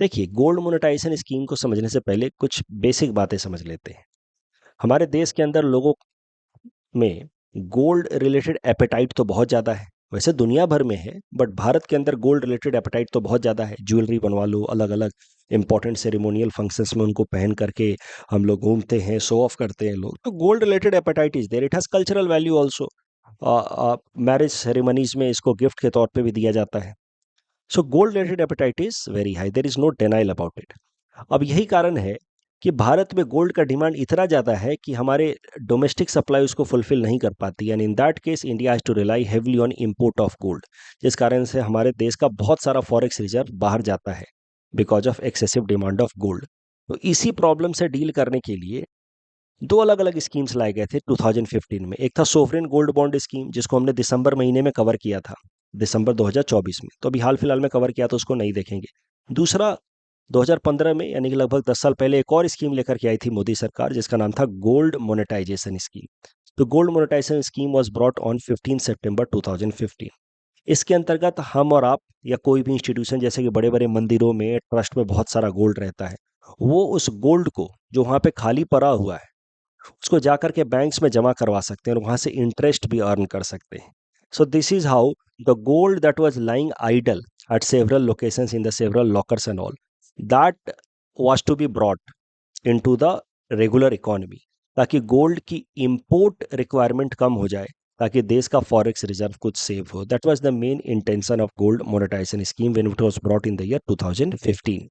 देखिए, gold monetisation scheme को समझने से पहले कुछ बेसिक बातें समझ लेते हैं। हमारे देश के अंदर लोगों में गोल्ड रिलेटेड एपेटाइट तो बहुत ज़्यादा है। वैसे दुनिया भर में है, बट भारत के अंदर गोल्ड रिलेटेड एपेटाइट तो बहुत ज़्यादा है। ज्वेलरी बनवा लो, अलग अलग इंपॉर्टेंट सेरेमोनियल फंक्शंस में उनको पहन करके हम लोग घूमते हैं, शो ऑफ करते हैं लोग। तो gold related appetite is there, it has cultural value also. Marriage ceremonies में इसको गिफ्ट के तौर पे भी दिया जाता है। So gold related appetite is very high, there is no denial about it. अब यही कारण है कि भारत में गोल्ड का डिमांड इतना ज़्यादा है कि हमारे डोमेस्टिक सप्लाई उसको फुलफिल नहीं कर पाती, and in that case India has to rely heavily on import of gold. जिस कारण से हमारे देश का बहुत सारा फॉरेक्स रिजर्व बाहर जाता है because of excessive demand of gold. तो इसी प्रॉब्लम से डील करने के लिए दो अलग अलग स्कीम्स लाए गए थे 2015 में। एक था सोवरेन गोल्ड बॉन्ड स्कीम, जिसको हमने दिसंबर महीने में कवर किया था, दिसंबर 2024 में। तो अभी हाल फिलहाल में कवर किया, तो उसको नहीं देखेंगे। दूसरा 2015 में, यानी कि लगभग 10 साल पहले, एक और स्कीम लेकर के आई थी मोदी सरकार, जिसका नाम था गोल्ड मोनेटाइजेशन स्कीम। तो gold monetisation scheme was brought on 15 September 2015। इसके अंतर्गत हम और आप या कोई भी इंस्टीट्यूशन, जैसे कि बड़े बड़े मंदिरों में, ट्रस्ट में बहुत सारा गोल्ड रहता है, वो उस गोल्ड को जो वहाँ पे खाली पड़ा हुआ है उसको जाकर के बैंक्स में जमा करवा सकते हैं और वहाँ से इंटरेस्ट भी अर्न कर सकते हैं। So this is how the gold that was lying idle at several locations in the several lockers and all, that was to be brought into the regular economy, ताकि गोल्ड की import requirement कम हो जाए, ताकि देश का forex reserve कुछ save हो। That was the main intention of gold monetisation scheme when it was brought in the year 2015।